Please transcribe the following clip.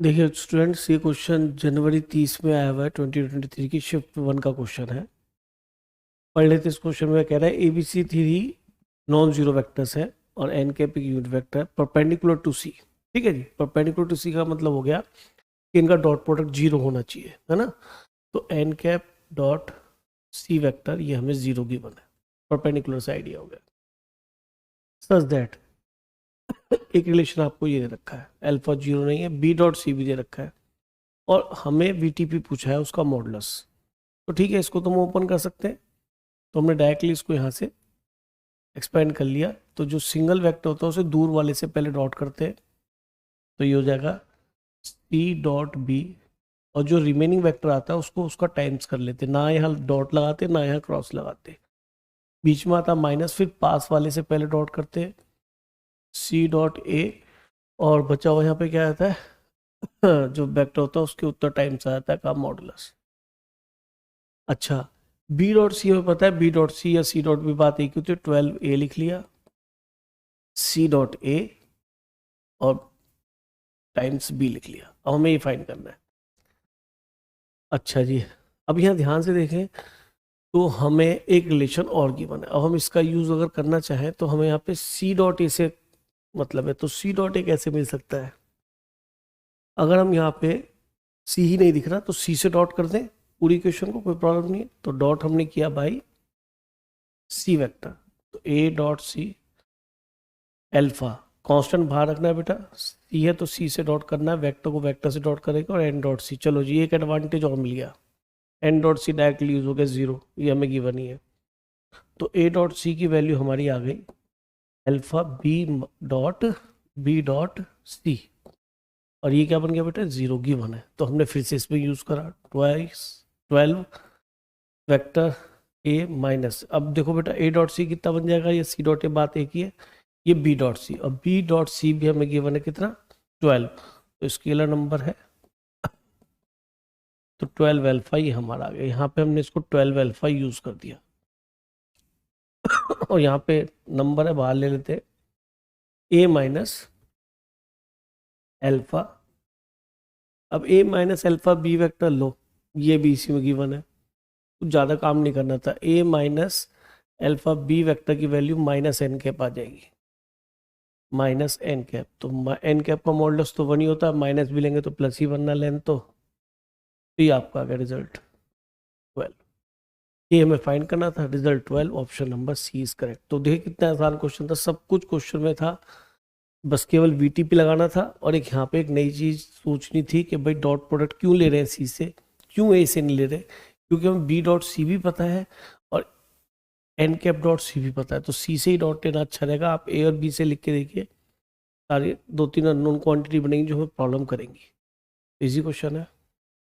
देखिए स्टूडेंट्स, ये क्वेश्चन जनवरी 30 में आया हुआ है, 2023 की शिफ्ट 1 का क्वेश्चन है। पढ़ लेते इस क्वेश्चन में। कह रहा है ABC three non zero vectors है और एन कैप एक यूनिट वेक्टर है परपेंडिकुलर टू सी। ठीक है जी, परपेंडिकुलर टू सी का मतलब हो गया कि इनका डॉट प्रोडक्ट जीरो होना चाहिए, है ना। तो n cap dot c vector ये हमें जीरो गिवन है, परपेंडिकुलर से आइडिया हो गया। सच दैट एक रिलेशन आपको ये दे रखा है, अल्फा जीरो नहीं है, बी डॉट सी भी दे रखा है और हमें वीटीपी पूछा है उसका मॉडुलस। तो ठीक है, इसको तो हम ओपन कर सकते हैं। तो हमने डायरेक्टली इसको यहाँ से एक्सपेंड कर लिया। तो जो सिंगल वेक्टर होता है उसे दूर वाले से पहले डॉट करते हैं, तो ये हो जाएगा सी डॉट बी। और जो रिमेनिंग वेक्टर आता है उसको उसका टाइम्स कर लेते, ना यहाँ डॉट लगाते ना यहाँ क्रॉस लगाते। बीच में आता माइनस, फिर पास वाले से पहले डॉट करते हैं सी डॉट ए, और बचा हुआ यहाँ पे क्या आता है जो वेक्टर होता है उसके उत्तर टाइम्स आ जाता है का मॉडुलस। अच्छा, बी डॉट सी हमें पता है, बी डॉट सी या सी डॉट बी बात एक होती है, 12a लिख लिया सी डॉट ए और टाइम्स बी लिख लिया। अब हमें ये फाइंड करना है। अच्छा जी, अब यहाँ ध्यान से देखें तो हमें एक रिलेशन और गिवन है। अब हम इसका यूज अगर करना चाहें तो हमें यहाँ पे सी डॉट ए से मतलब है, तो सी डॉट ए कैसे मिल सकता है। अगर हम यहाँ पे सी ही नहीं दिख रहा तो सी से डॉट कर दें पूरी इक्वेशन को, कोई प्रॉब्लम नहीं है। तो डॉट हमने किया बाई सी वेक्टर, तो a dot c alpha constant बाहर रखना है बेटा, सी है तो सी से डॉट करना है, वेक्टर को वेक्टर से डॉट करेगा और एन डॉट सी। चलो जी, एक एडवांटेज और मिल गया, n dot c directly use हो गया जीरो, ये हमें गिवन ही है। तो ए डॉट सी की वैल्यू हमारी आ गई अल्फा बी डॉट सी, और ये क्या बन गया बेटा, जीरो गिवन है। तो हमने फिर से इसमें यूज करा 12 वेक्टर ए माइनस। अब देखो बेटा ए डॉट सी कितना बन जाएगा, ये सी डॉट ए बात एक ही है, ये बी डॉट सी, और बी डॉट सी भी हमें गिवन है कितना, 12। तो स्केलर नंबर है, तो 12 अल्फा ये हमारा आ गया। यहाँ पे हमने इसको 12 अल्फा यूज कर दिया और यहाँ पे नंबर है बाहर ले लेते, ए माइनस एल्फा। अब ए माइनस एल्फा बी वेक्टर लो, ये भी इसी में गिवन है, कुछ ज़्यादा काम नहीं करना था। ए माइनस एल्फा बी वेक्टर की वैल्यू माइनस एन कैप आ जाएगी, माइनस एन कैप। तो एन कैप का मॉडुलस तो 1 ही होता है, माइनस भी लेंगे तो प्लस ही बनना लेंथ। तो ये आपका आ गया रिजल्ट 12। ये हमें फाइंड करना था, result 12, option number c is correct. तो देखिए कितना आसान क्वेश्चन था, सब कुछ क्वेश्चन में था, बस केवल वीटीपी लगाना था। और एक यहाँ पे एक नई चीज सोचनी थी कि भाई डॉट प्रोडक्ट क्यों ले रहे हैं सी से, क्यों ए से नहीं ले रहे, क्योंकि हमें बी डॉट सी भी पता है और एन कैप डॉट सी भी पता है, तो सी से ही डॉट लेना अच्छा रहेगा। आप ए और बी से लिख के देखिए, सारी 2-3 अननोन क्वांटिटी बनेंगी जो हमें प्रॉब्लम करेंगी। इजी क्वेश्चन है।